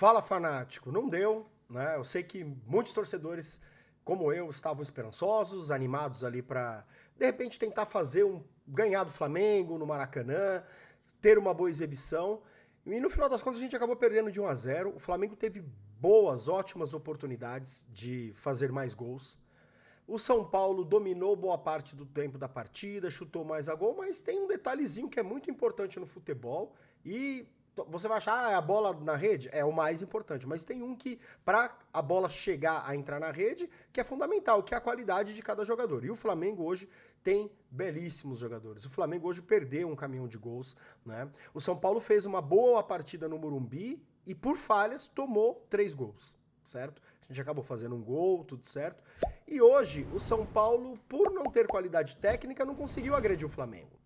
Fala, fanático, não deu, né? Eu sei que muitos torcedores, como eu, estavam esperançosos, animados ali para de repente tentar fazer ganhar do Flamengo no Maracanã, ter uma boa exibição. E no final das contas a gente acabou perdendo de 1-0. O Flamengo teve boas, ótimas oportunidades de fazer mais gols. O São Paulo dominou boa parte do tempo da partida, chutou mais a gol, mas tem um detalhezinho que é muito importante no futebol e você vai achar, a bola na rede é o mais importante, mas tem um que, para a bola chegar a entrar na rede, que é fundamental, que é a qualidade de cada jogador. E o Flamengo hoje tem belíssimos jogadores. O Flamengo hoje perdeu um caminhão de gols, né? O São Paulo fez uma boa partida no Morumbi e, por falhas, tomou 3 gols, certo? A gente acabou fazendo um gol, tudo certo. E hoje, o São Paulo, por não ter qualidade técnica, não conseguiu agredir o Flamengo.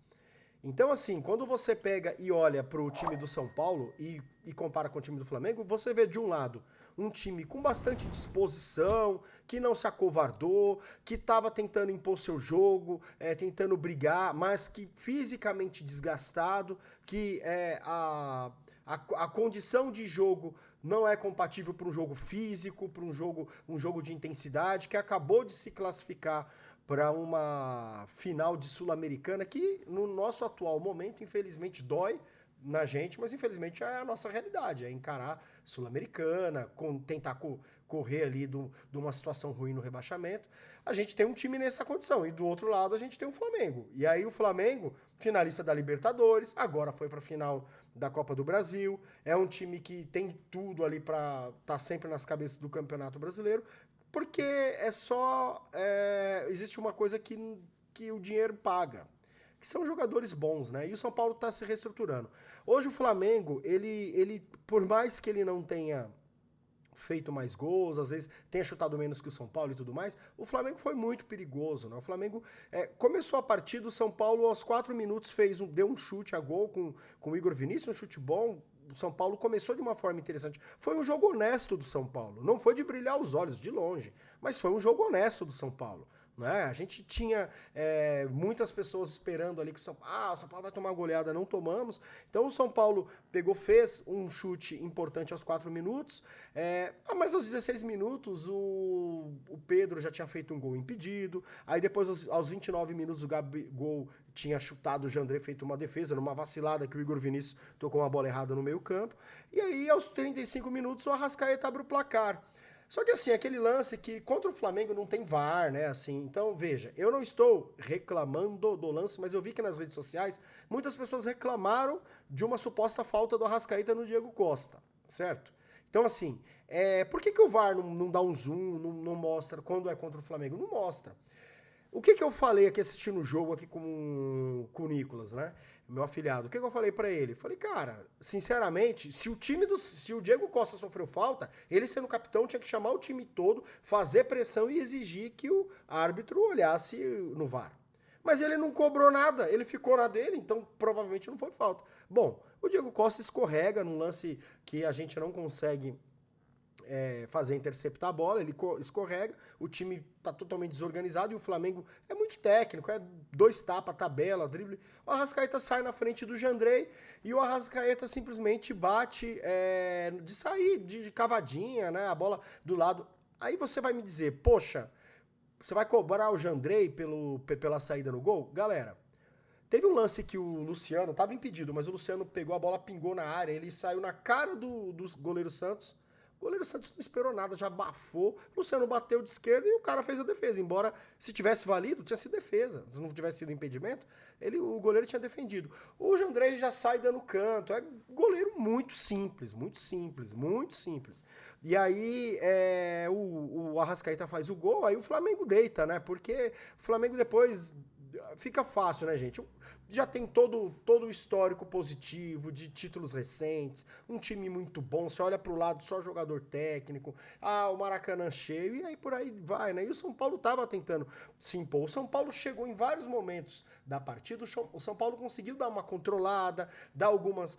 Então, assim, quando você pega e olha para o time do São Paulo e compara com o time do Flamengo, você vê de um lado um time com bastante disposição, que não se acovardou, que estava tentando impor seu jogo, tentando brigar, mas que fisicamente desgastado, que a condição de jogo não é compatível para um jogo físico, para um jogo de intensidade, que acabou de se classificar para uma final de Sul-Americana que, no nosso atual momento, infelizmente dói na gente, mas infelizmente é a nossa realidade, é encarar Sul-Americana, tentar correr ali de uma situação ruim no rebaixamento. A gente tem um time nessa condição, e do outro lado a gente tem o Flamengo. E aí o Flamengo, finalista da Libertadores, agora foi para a final da Copa do Brasil, é um time que tem tudo ali para estar sempre nas cabeças do Campeonato Brasileiro, porque existe uma coisa que o dinheiro paga, que são jogadores bons, né? E o São Paulo está se reestruturando. Hoje o Flamengo, ele, por mais que ele não tenha feito mais gols, às vezes tenha chutado menos que o São Paulo e tudo mais, o Flamengo foi muito perigoso, né? O Flamengo começou a partida, o São Paulo aos 4 minutos deu um chute a gol com o Igor Vinícius, um chute bom. O São Paulo começou de uma forma interessante. Foi um jogo honesto do São Paulo. Não foi de brilhar os olhos, de longe. Mas foi um jogo honesto do São Paulo. Né? A gente tinha muitas pessoas esperando ali que o São Paulo vai tomar uma goleada. Não tomamos. Então o São Paulo fez um chute importante aos 4 minutos. Mas aos 16 minutos o Pedro já tinha feito um gol impedido. Aí depois aos 29 minutos o Gabigol tinha chutado o Jandré, feito uma defesa, numa vacilada que o Igor Vinícius tocou uma bola errada no meio campo. E aí, aos 35 minutos, o Arrascaeta abre o placar. Só que assim, aquele lance que contra o Flamengo não tem VAR, né? Assim, então, veja, eu não estou reclamando do lance, mas eu vi que nas redes sociais muitas pessoas reclamaram de uma suposta falta do Arrascaeta no Diego Costa, certo? Então, assim, por que o VAR não dá um zoom, não mostra quando é contra o Flamengo? Não mostra. O que eu falei aqui assistindo o jogo aqui com o Nicolas, né? Meu afilhado. O que eu falei pra ele? Falei, cara, sinceramente, se o Diego Costa sofreu falta, ele sendo capitão tinha que chamar o time todo, fazer pressão e exigir que o árbitro olhasse no VAR. Mas ele não cobrou nada, ele ficou na dele, então provavelmente não foi falta. Bom, o Diego Costa escorrega num lance que a gente não consegue fazer interceptar a bola, ele escorrega, o time tá totalmente desorganizado e o Flamengo é muito técnico, 2 tapas, tabela, drible. O Arrascaeta sai na frente do Jandrei e o Arrascaeta simplesmente bate de sair, de cavadinha, né, a bola do lado. Aí você vai me dizer, poxa, você vai cobrar o Jandrei pela saída no gol? Galera, teve um lance que o Luciano, tava impedido, mas o Luciano pegou a bola, pingou na área, ele saiu na cara do goleiro Santos. O goleiro Santos não esperou nada, já abafou. O Luciano bateu de esquerda e o cara fez a defesa. Embora, se tivesse valido, tinha sido defesa. Se não tivesse sido impedimento, o goleiro tinha defendido. O Jandrei já sai dando canto. É goleiro muito simples, muito simples, muito simples. E aí o Arrascaeta faz o gol, aí o Flamengo deita, né? Porque o Flamengo depois fica fácil, né, gente? Já tem todo o histórico positivo de títulos recentes, um time muito bom, você olha pro lado, só jogador técnico, o Maracanã cheio, e aí por aí vai, né? E o São Paulo tava tentando se impor. O São Paulo chegou em vários momentos da partida, o São Paulo conseguiu dar uma controlada, dar algumas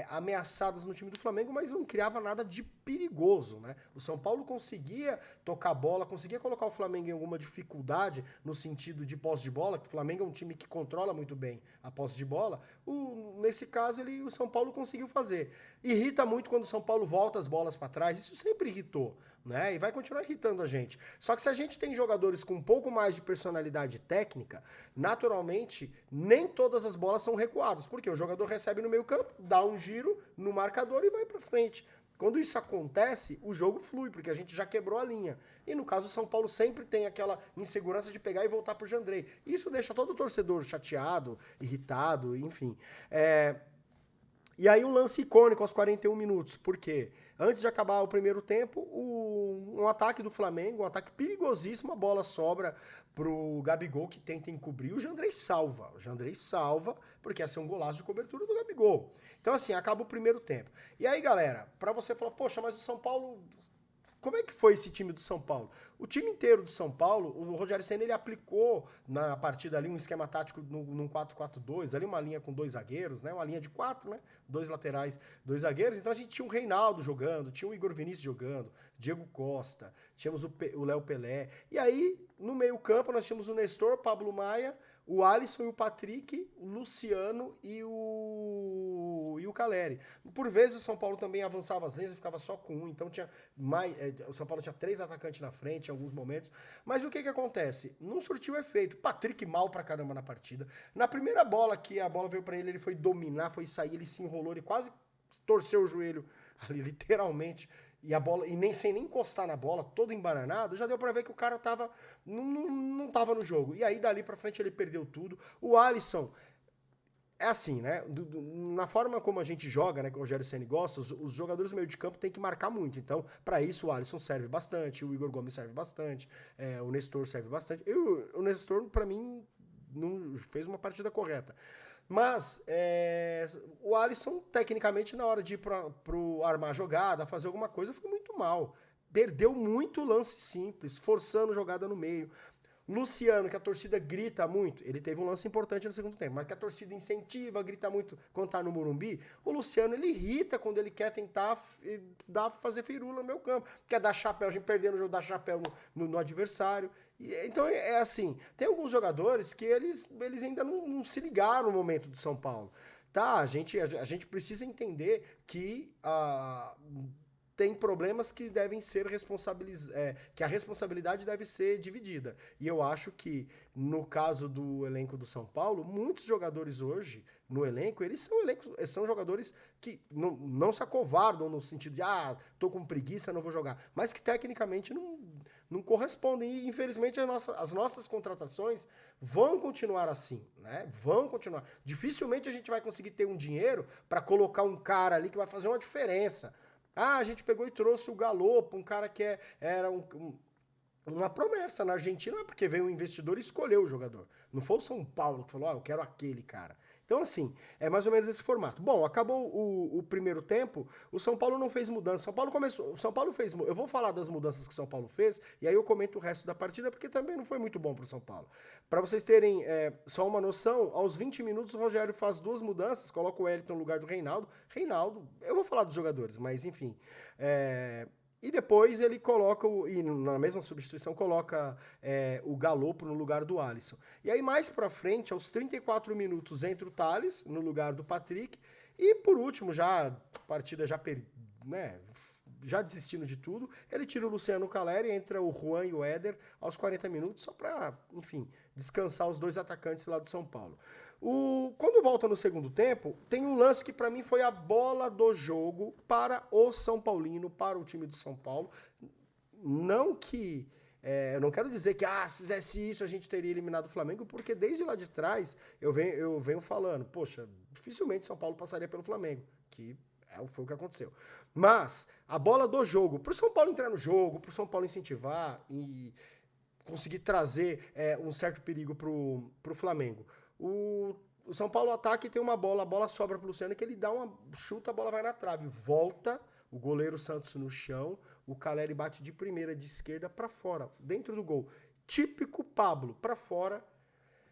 ameaçadas no time do Flamengo, mas não criava nada de perigoso, né? O São Paulo conseguia tocar bola, conseguia colocar o Flamengo em alguma dificuldade no sentido de posse de bola, que o Flamengo é um time que controla muito bem a posse de bola, nesse caso o São Paulo conseguiu fazer. Irrita muito quando o São Paulo volta as bolas para trás, isso sempre irritou, né? E vai continuar irritando a gente. Só que se a gente tem jogadores com um pouco mais de personalidade técnica, naturalmente, nem todas as bolas são recuadas, porque o jogador recebe no meio campo, dá um giro no marcador e vai para frente. Quando isso acontece, o jogo flui, porque a gente já quebrou a linha. E no caso, o São Paulo sempre tem aquela insegurança de pegar e voltar pro Jandrei. Isso deixa todo o torcedor chateado, irritado, enfim. E aí um lance icônico aos 41 minutos. Por quê? Antes de acabar o primeiro tempo, um ataque do Flamengo, um ataque perigosíssimo, a bola sobra pro Gabigol, que tenta encobrir, o Jandrei salva. O Jandrei salva, porque ia ser um golaço de cobertura do Gabigol. Então, assim, acaba o primeiro tempo. E aí, galera, pra você falar, poxa, mas o São Paulo... Como é que foi esse time do São Paulo? O time inteiro do São Paulo, o Rogério Ceni, ele aplicou na partida ali um esquema tático num 4-4-2, ali uma linha com 2 zagueiros, né? Uma linha de 4, né? 2 laterais, 2 zagueiros. Então a gente tinha o Reinaldo jogando, tinha o Igor Vinícius jogando, Diego Costa, tínhamos o Léo Pelé. E aí, no meio-campo, nós tínhamos o Nestor, Pablo Maia, o Alisson e o Patrick, o Luciano e o Caleri. Por vezes o São Paulo também avançava as linhas e ficava só com um, então tinha o São Paulo tinha 3 atacantes na frente em alguns momentos. Mas o que que acontece? Não surtiu efeito. Patrick mal pra caramba na partida. Na primeira bola que a bola veio pra ele foi dominar, foi sair, ele se enrolou, ele quase torceu o joelho ali, literalmente. E a bola, e nem sem nem encostar na bola, todo embananado, já deu pra ver que o cara não tava no jogo. E aí, dali pra frente, ele perdeu tudo. O Alisson, é assim, né? Na forma como a gente joga, né? Que o Rogério Ceni gosta, os jogadores do meio de campo tem que marcar muito. Então, pra isso, o Alisson serve bastante, o Igor Gomes serve bastante, o Nestor serve bastante. O Nestor, pra mim, não fez uma partida correta. Mas o Alisson, tecnicamente, na hora de ir pro armar jogada, fazer alguma coisa, foi muito mal. Perdeu muito lance simples, forçando jogada no meio. Luciano, que a torcida grita muito, ele teve um lance importante no segundo tempo, mas que a torcida incentiva, grita muito quando tá no Morumbi, o Luciano, ele irrita quando ele quer tentar fazer firula no meu campo, quer dar chapéu, a gente perdendo o jogo, dar chapéu no adversário. Então assim, tem alguns jogadores que eles ainda não se ligaram no momento do São Paulo. Tá, a gente precisa entender que tem problemas que devem ser que a responsabilidade deve ser dividida. E eu acho que, no caso do elenco do São Paulo, muitos jogadores hoje, no elenco, eles são jogadores que não se acovardam no sentido de, tô com preguiça, não vou jogar. Mas que, tecnicamente, não correspondem. E, infelizmente, as nossas contratações vão continuar assim, né? Vão continuar. Dificilmente a gente vai conseguir ter um dinheiro para colocar um cara ali que vai fazer uma diferença. A gente pegou e trouxe o Galopo, um cara que era uma promessa na Argentina, porque veio um investidor e escolheu o jogador. Não foi o São Paulo que falou, eu quero aquele cara. Então, assim, é mais ou menos esse formato. Bom, acabou o primeiro tempo, o São Paulo não fez mudança. O São Paulo fez. Eu vou falar das mudanças que o São Paulo fez, e aí eu comento o resto da partida, porque também não foi muito bom pro São Paulo. Para vocês terem só uma noção, aos 20 minutos o Rogério faz 2 mudanças, coloca o Wellington no lugar do Reinaldo. Reinaldo, eu vou falar dos jogadores, mas enfim. E depois ele coloca, e na mesma substituição, coloca o Galopo no lugar do Alisson. E aí mais pra frente, aos 34 minutos, entra o Thales no lugar do Patrick. E por último, a partida já desistindo de tudo, ele tira o Luciano Caleri, entra o Juan e o Éder aos 40 minutos, só pra, enfim, descansar os 2 atacantes lá do São Paulo. Quando volta no segundo tempo, tem um lance que pra mim foi a bola do jogo para o São Paulino, para o time do São Paulo. Não que... eu não quero dizer que se fizesse isso a gente teria eliminado o Flamengo, porque desde lá de trás eu venho falando, poxa, dificilmente o São Paulo passaria pelo Flamengo, que foi o que aconteceu. Mas a bola do jogo, pro São Paulo entrar no jogo, pro São Paulo incentivar e conseguir trazer um certo perigo pro Flamengo. O São Paulo ataca e tem uma bola, a bola sobra pro Luciano, que ele dá uma chuta, a bola vai na trave, volta, o goleiro Santos no chão, o Caleri bate de primeira, de esquerda pra fora, dentro do gol. Típico Pablo, pra fora,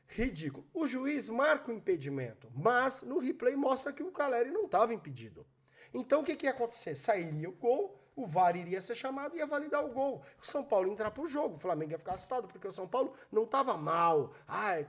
ridículo. O juiz marca o impedimento, mas no replay mostra que o Caleri não estava impedido. Então o que ia acontecer? Sairia o gol, o VAR iria ser chamado e ia validar o gol. O São Paulo ia entrar pro jogo, o Flamengo ia ficar assustado, porque o São Paulo não tava mal,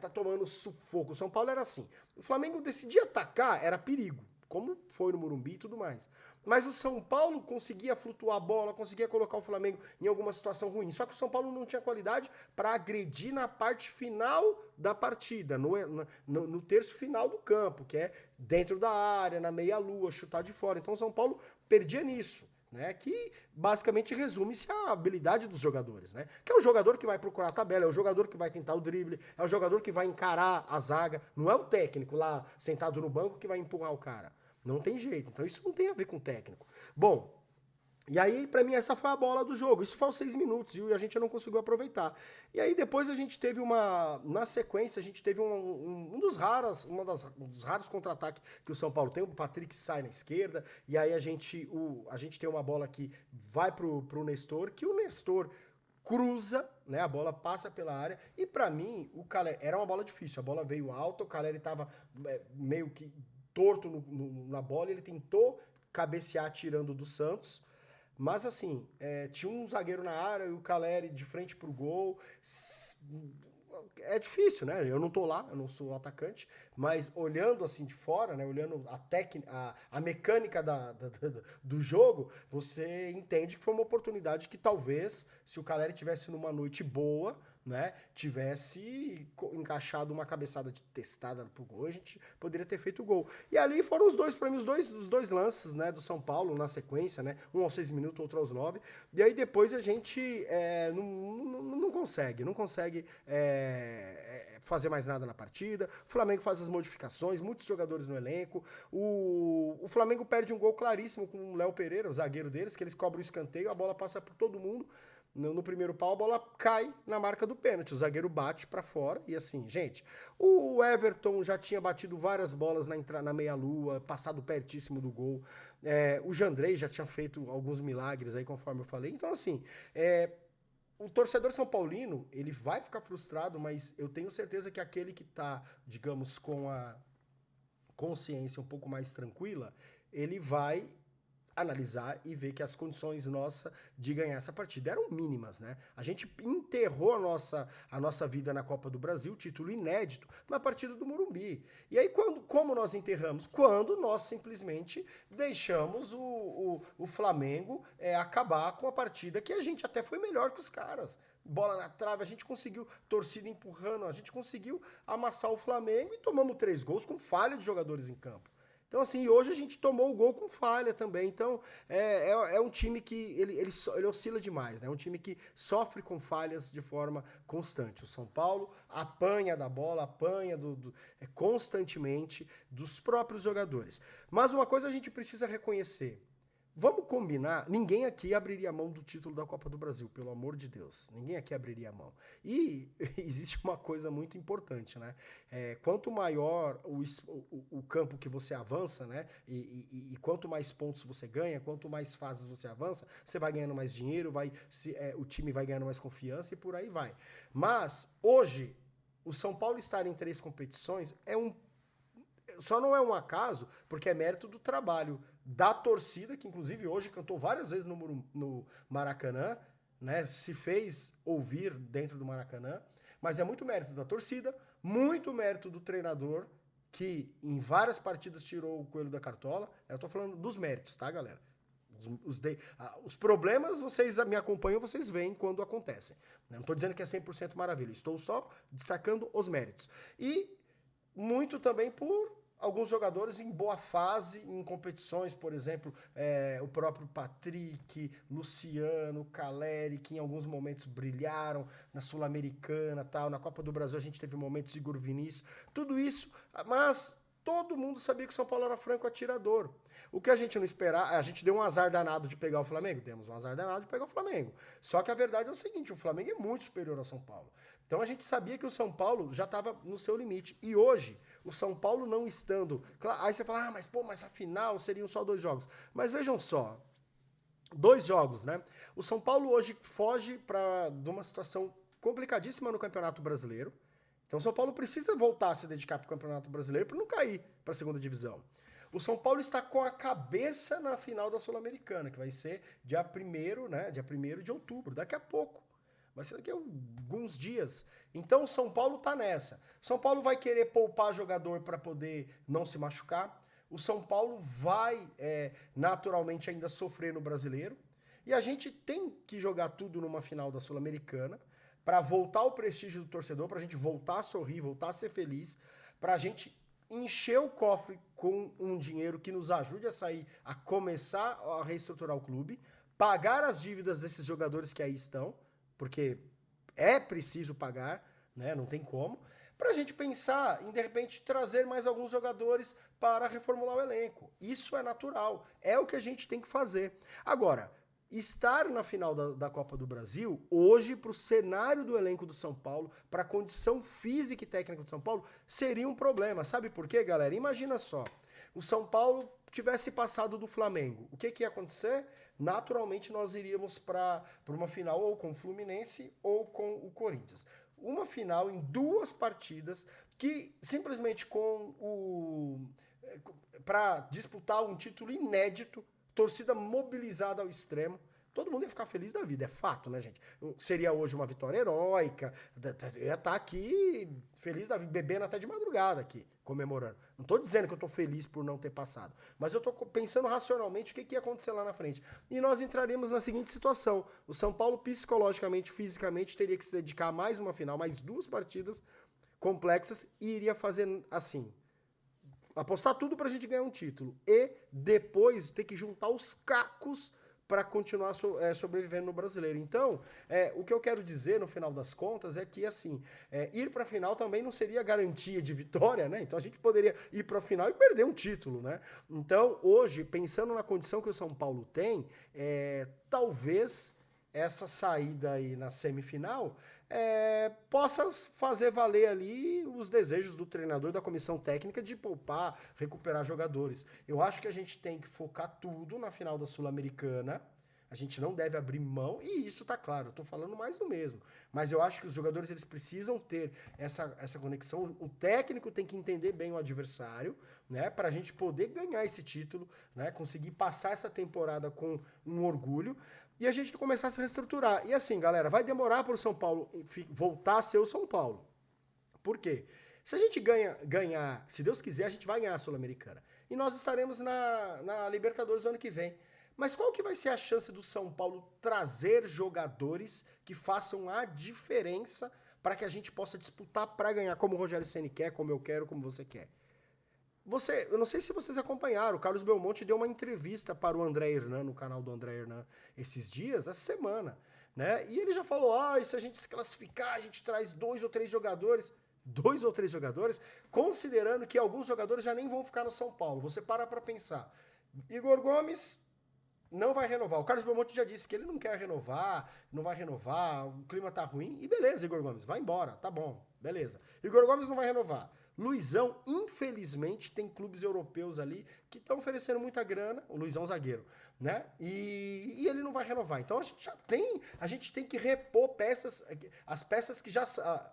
tá tomando sufoco. O São Paulo era assim, o Flamengo decidia atacar, era perigo, como foi no Morumbi e tudo mais. Mas o São Paulo conseguia flutuar a bola, conseguia colocar o Flamengo em alguma situação ruim. Só que o São Paulo não tinha qualidade para agredir na parte final da partida, no terço final do campo, que é dentro da área, na meia-lua, chutar de fora. Então o São Paulo perdia nisso. Né, que basicamente resume-se a habilidade dos jogadores, né? Que é o jogador que vai procurar a tabela, é o jogador que vai tentar o drible, é o jogador que vai encarar a zaga, não é o técnico lá sentado no banco que vai empurrar o cara. Não tem jeito, então isso não tem a ver com o técnico. Bom, e aí, pra mim, essa foi a bola do jogo. Isso foi aos 6 minutos e a gente não conseguiu aproveitar. E aí, depois a gente teve na sequência, a gente teve um dos raros contra-ataques que o São Paulo tem. O Patrick sai na esquerda, e aí a gente tem uma bola que vai pro Nestor, que o Nestor cruza, né? A bola passa pela área. E pra mim, o Caleri, era uma bola difícil. A bola veio alta, o Caleri tava meio que torto na bola, ele tentou cabecear tirando do Santos. Mas assim, tinha um zagueiro na área e o Caleri de frente pro gol. É difícil, né? Eu não tô lá, eu não sou atacante, mas olhando assim de fora, né? Olhando a técnica, a mecânica do jogo, você entende que foi uma oportunidade que talvez, se o Caleri tivesse numa noite boa, né, tivesse encaixado uma cabeçada de testada pro gol, a gente poderia ter feito o gol. E ali foram os dois lances, né, do São Paulo na sequência, né, um aos 6 minutos, outro aos 9, e aí depois a gente não consegue fazer mais nada na partida. O Flamengo faz as modificações, muitos jogadores no elenco, o Flamengo perde um gol claríssimo com o Léo Pereira, o zagueiro deles, que eles cobram o escanteio, a bola passa por todo mundo. No primeiro pau, a bola cai na marca do pênalti. O zagueiro bate pra fora. E assim, gente, o Everton já tinha batido várias bolas na meia-lua, passado pertíssimo do gol. O Jandrei já tinha feito alguns milagres aí, conforme eu falei. Então, assim, o torcedor são paulino, ele vai ficar frustrado, mas eu tenho certeza que aquele que tá, digamos, com a consciência um pouco mais tranquila, ele vai analisar e ver que as condições nossas de ganhar essa partida eram mínimas, né? A gente enterrou a nossa vida na Copa do Brasil, título inédito, na partida do Morumbi. E aí, como nós enterramos? Quando nós simplesmente deixamos o Flamengo acabar com a partida, que a gente até foi melhor que os caras. Bola na trave, a gente conseguiu, torcida empurrando, a gente conseguiu amassar o Flamengo e tomamos 3 gols com falha de jogadores em campo. Então, assim, hoje a gente tomou o gol com falha também. Então, é um time que ele oscila demais, né? É um time que sofre com falhas de forma constante. O São Paulo apanha da bola, apanha constantemente dos próprios jogadores. Mas uma coisa a gente precisa reconhecer. Vamos combinar, ninguém aqui abriria a mão do título da Copa do Brasil, pelo amor de Deus. Ninguém aqui abriria a mão. E existe uma coisa muito importante, né? Quanto maior o campo que você avança, né? E quanto mais pontos você ganha, quanto mais fases você avança, você vai ganhando mais dinheiro, o time vai ganhando mais confiança e por aí vai. Mas, hoje, o São Paulo estar em 3 competições só não é um acaso, porque é mérito do trabalho da torcida, que inclusive hoje cantou várias vezes no Maracanã, né? Se fez ouvir dentro do Maracanã, mas é muito mérito da torcida, muito mérito do treinador, que em várias partidas tirou o coelho da cartola. Eu tô falando dos méritos, tá, galera? Os problemas, vocês me acompanham, vocês veem quando acontecem. Não estou dizendo que é 100% maravilha, estou só destacando os méritos. E muito também por alguns jogadores em boa fase, em competições, por exemplo, o próprio Patrick, Luciano, Caleri, que em alguns momentos brilharam na Sul-Americana, tal, na Copa do Brasil a gente teve momentos de Igor Vinícius, tudo isso, mas todo mundo sabia que o São Paulo era franco atirador. O que a gente não esperava, a gente deu um azar danado de pegar o Flamengo, demos um azar danado de pegar o Flamengo. Só que a verdade é o seguinte, o Flamengo é muito superior ao São Paulo. Então a gente sabia que o São Paulo já estava no seu limite. E hoje, o São Paulo não estando... Aí você fala, mas afinal seriam só 2 jogos. Mas vejam só, 2 jogos, né? O São Paulo hoje foge de uma situação complicadíssima no Campeonato Brasileiro. Então o São Paulo precisa voltar a se dedicar para o Campeonato Brasileiro para não cair para a segunda divisão. O São Paulo está com a cabeça na final da Sul-Americana, que vai ser dia 1º, né? Dia 1º de outubro, daqui a pouco. Vai ser daqui a alguns dias. Então o São Paulo tá nessa. São Paulo vai querer poupar jogador para poder não se machucar. O São Paulo vai naturalmente ainda sofrer no Brasileiro. E a gente tem que jogar tudo numa final da Sul-Americana para voltar o prestígio do torcedor, para a gente voltar a sorrir, voltar a ser feliz, para a gente encher o cofre com um dinheiro que nos ajude a sair, a começar a reestruturar o clube, pagar as dívidas desses jogadores que aí estão, porque é preciso pagar, né? Não tem como, para a gente pensar em, de repente, trazer mais alguns jogadores para reformular o elenco. Isso é natural, é o que a gente tem que fazer. Agora, estar na final da Copa do Brasil, hoje, para o cenário do elenco do São Paulo, para a condição física e técnica do São Paulo, seria um problema. Sabe por quê, galera? Imagina só, o São Paulo tivesse passado do Flamengo. O que ia acontecer? Naturalmente, nós iríamos para uma final ou com o Fluminense ou com o Corinthians. Uma final em 2 partidas que, simplesmente para disputar um título inédito, torcida mobilizada ao extremo, todo mundo ia ficar feliz da vida, é fato, né, gente? Seria hoje uma vitória heróica, ia estar aqui feliz da vida, bebendo até de madrugada aqui, comemorando. Não estou dizendo que eu estou feliz por não ter passado, mas eu estou pensando racionalmente o que ia acontecer lá na frente. E nós entraríamos na seguinte situação: o São Paulo, psicologicamente, fisicamente, teria que se dedicar a mais uma final, mais 2 partidas complexas, e iria fazer assim: apostar tudo pra gente ganhar um título e depois ter que juntar os cacos para continuar sobrevivendo no Brasileiro. Então, o que eu quero dizer no final das contas é que, assim, ir para a final também não seria garantia de vitória, né? Então a gente poderia ir para a final e perder um título, né? Então, hoje, pensando na condição que o São Paulo tem, talvez essa saída aí na semifinal possa fazer valer ali os desejos do treinador e da comissão técnica de poupar, recuperar jogadores. Eu acho que a gente tem que focar tudo na final da Sul-Americana. A gente não deve abrir mão, e isso tá claro, eu tô falando mais do mesmo. Mas eu acho que os jogadores, eles precisam ter essa conexão. O técnico tem que entender bem o adversário, né, pra gente poder ganhar esse título, né, conseguir passar essa temporada com um orgulho, e a gente começar a se reestruturar. E assim, galera, vai demorar para o São Paulo voltar a ser o São Paulo. Por quê? Se a gente ganhar, se Deus quiser, a gente vai ganhar a Sul-Americana. E nós estaremos na Libertadores do ano que vem. Mas qual que vai ser a chance do São Paulo trazer jogadores que façam a diferença para que a gente possa disputar para ganhar, como o Rogério Ceni quer, como eu quero, como você quer? Eu não sei se vocês acompanharam, o Carlos Belmonte deu uma entrevista para o André Hernan, no canal do André Hernan, esses dias, essa semana, né? E ele já falou, e se a gente se classificar, a gente traz 2 ou 3 jogadores, considerando que alguns jogadores já nem vão ficar no São Paulo. Você para pensar. Igor Gomes não vai renovar. O Carlos Belmonte já disse que ele não quer renovar, não vai renovar, o clima tá ruim, e beleza, Igor Gomes, vai embora, tá bom, beleza. Igor Gomes não vai renovar. Luizão, infelizmente, tem clubes europeus ali que estão oferecendo muita grana, o Luizão zagueiro, né? E ele não vai renovar. Então a gente tem que repor as peças que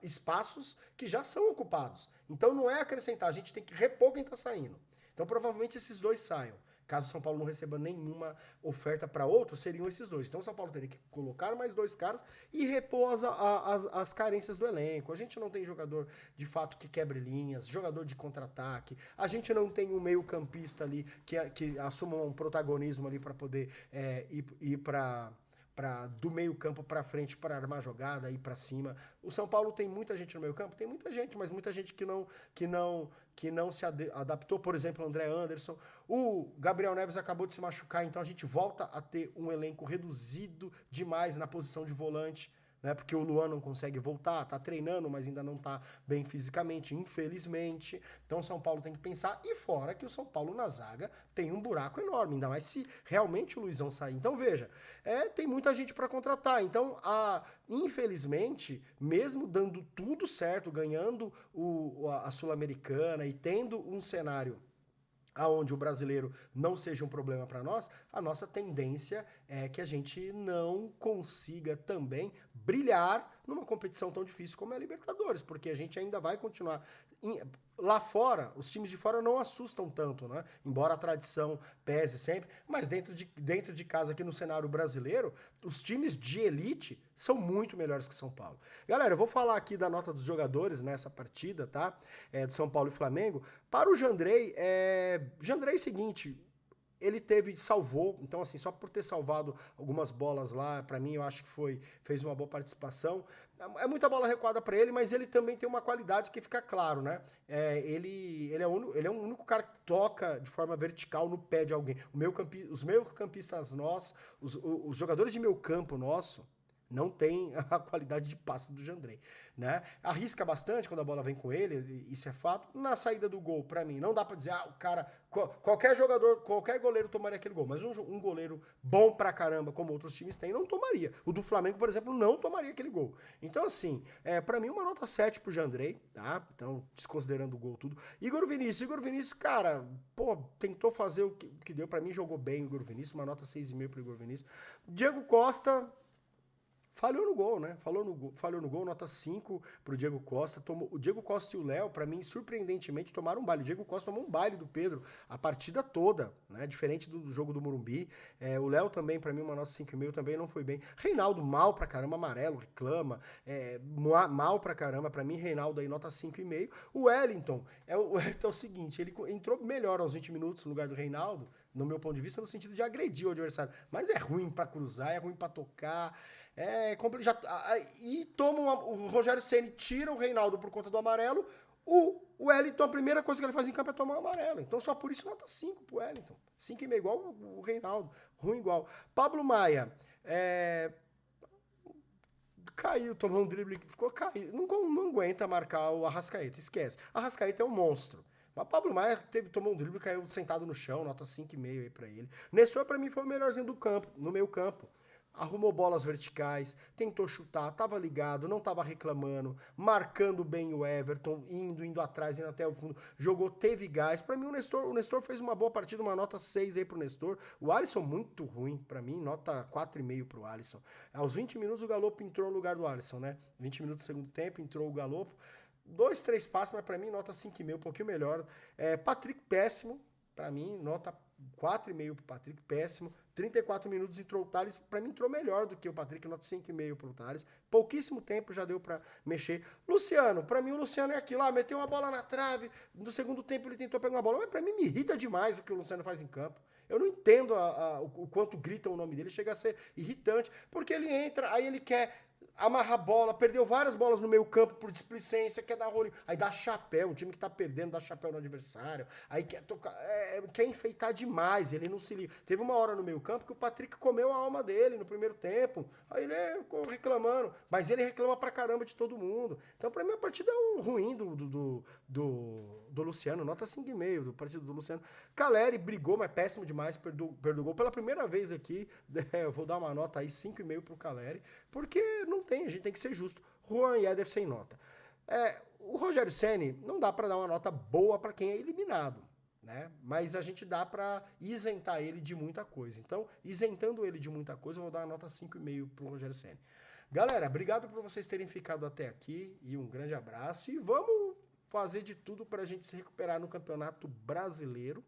espaços que já são ocupados. Então não é acrescentar, a gente tem que repor quem está saindo. Então provavelmente esses 2 saiam. Caso o São Paulo não receba nenhuma oferta para outro, seriam esses 2. Então o São Paulo teria que colocar mais 2 caras e repor as carências do elenco. A gente não tem jogador de fato que quebre linhas, jogador de contra-ataque. A gente não tem um meio-campista ali que assuma um protagonismo ali para poder ir para do meio campo para frente para armar jogada, ir para cima. O São Paulo tem muita gente no meio campo, tem muita gente, mas muita gente que não se adaptou. Por exemplo, o André Anderson, o Gabriel Neves acabou de se machucar, então a gente volta a ter um elenco reduzido demais na posição de volante, né? Porque o Luan não consegue voltar, tá treinando, mas ainda não tá bem fisicamente, infelizmente. Então o São Paulo tem que pensar, e fora que o São Paulo na zaga tem um buraco enorme, ainda mais se realmente o Luizão sair. Então veja, tem muita gente para contratar. Então, infelizmente, mesmo dando tudo certo, ganhando a Sul-Americana e tendo um cenário aonde o brasileiro não seja um problema para nós, a nossa tendência é que a gente não consiga também brilhar numa competição tão difícil como é a Libertadores, porque a gente ainda vai continuar. Lá fora, os times de fora não assustam tanto, né? Embora a tradição pese sempre, mas dentro de casa, aqui no cenário brasileiro, os times de elite são muito melhores que São Paulo. Galera, eu vou falar aqui da nota dos jogadores nessa partida, tá? Do São Paulo e Flamengo. Para o Jandrei, Jandrei é o seguinte, ele salvou, então assim, só por ter salvado algumas bolas lá, pra mim eu acho que fez uma boa participação. É muita bola recuada pra ele, mas ele também tem uma qualidade que fica claro, né? Ele é o único cara que toca de forma vertical no pé de alguém. Os meus campistas nossos, os jogadores de meio campo nosso, não tem a qualidade de passe do Jandrei, né? Arrisca bastante quando a bola vem com ele, isso é fato. Na saída do gol, pra mim, não dá pra dizer, o cara, qualquer jogador, qualquer goleiro tomaria aquele gol, mas um goleiro bom pra caramba, como outros times têm, não tomaria. O do Flamengo, por exemplo, não tomaria aquele gol. Então, assim, pra mim, uma nota 7 pro Jandrei, tá? Então, desconsiderando o gol, tudo. Igor Vinícius, cara, tentou fazer o que deu, pra mim, jogou bem o Igor Vinícius, uma nota 6,5 pro Igor Vinícius. Diego Costa falhou no gol, né? Falhou no gol, nota 5 pro Diego Costa. O Diego Costa e o Léo, pra mim, surpreendentemente, tomaram um baile. O Diego Costa tomou um baile do Pedro a partida toda, né? Diferente do jogo do Morumbi. O Léo também, pra mim, uma nota 5,5 também não foi bem. Reinaldo, mal pra caramba, amarelo, reclama. Mal pra caramba. Pra mim, Reinaldo aí, nota 5,5. O Wellington é o seguinte, ele entrou melhor aos 20 minutos no lugar do Reinaldo, no meu ponto de vista, no sentido de agredir o adversário. Mas é ruim pra cruzar, é ruim pra tocar. E o Rogério Ceni tira o Reinaldo por conta do amarelo. O Wellington, a primeira coisa que ele faz em campo é tomar o amarelo. Então só por isso nota 5 pro Wellington. 5,5 igual o Reinaldo. Ruim igual. Pablo Maia. Caiu, tomou um drible, ficou caído. Não aguenta marcar o Arrascaeta, esquece. Arrascaeta é um monstro. Mas Pablo Maia tomou um drible e caiu sentado no chão, nota 5,5 aí pra ele. Nestor, pra mim, foi o melhorzinho do campo, no meio campo. Arrumou bolas verticais, tentou chutar, tava ligado, não tava reclamando, marcando bem o Everton, indo atrás, indo até o fundo, jogou, teve gás. Pra mim, o Nestor fez uma boa partida, uma nota 6 aí pro Nestor. O Alisson, muito ruim, pra mim, nota 4,5 pro Alisson. Aos 20 minutos, o Galopo entrou no lugar do Alisson, né? 20 minutos do segundo tempo, entrou o Galopo. 2, 3 passos, mas pra mim, nota 5,5, um pouquinho melhor. Patrick, péssimo. Pra mim, nota 4,5 pro Patrick, péssimo. 34 minutos entrou o Thales, pra mim entrou melhor do que o Patrick, nota 5,5 pro Thales. Pouquíssimo tempo já deu pra mexer. Luciano, pra mim o Luciano é aquilo, meteu uma bola na trave, no segundo tempo ele tentou pegar uma bola, mas pra mim me irrita demais o que o Luciano faz em campo. Eu não entendo o quanto gritam o nome dele, chega a ser irritante, porque ele entra, aí ele quer amarra a bola, perdeu várias bolas no meio campo por displicência, quer dar rolinho, aí dá chapéu, um time que tá perdendo dá chapéu no adversário, aí quer tocar, quer enfeitar demais, ele não se liga. Teve uma hora no meio campo que o Patrick comeu a alma dele no primeiro tempo, aí ele ficou reclamando, mas ele reclama pra caramba de todo mundo. Então pra mim a partida é ruim do Luciano, nota 5,5 do partido do Luciano. Caleri brigou, mas péssimo demais, perdeu o gol pela primeira vez aqui, eu vou dar uma nota aí 5,5 pro Caleri, porque não tem, a gente tem que ser justo. Juan e Éder sem nota. O Rogério Ceni não dá para dar uma nota boa para quem é eliminado, né? Mas a gente dá para isentar ele de muita coisa. Então, isentando ele de muita coisa, eu vou dar uma nota 5,5 pro Rogério Ceni. Galera, obrigado por vocês terem ficado até aqui e um grande abraço. E vamos fazer de tudo para a gente se recuperar no Campeonato Brasileiro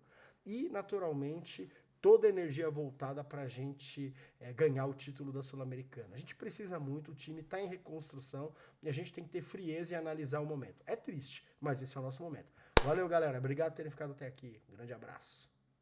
e, naturalmente, toda a energia voltada para a gente ganhar o título da Sul-Americana. A gente precisa muito, o time está em reconstrução e a gente tem que ter frieza e analisar o momento. É triste, mas esse é o nosso momento. Valeu, galera. Obrigado por terem ficado até aqui. Grande abraço.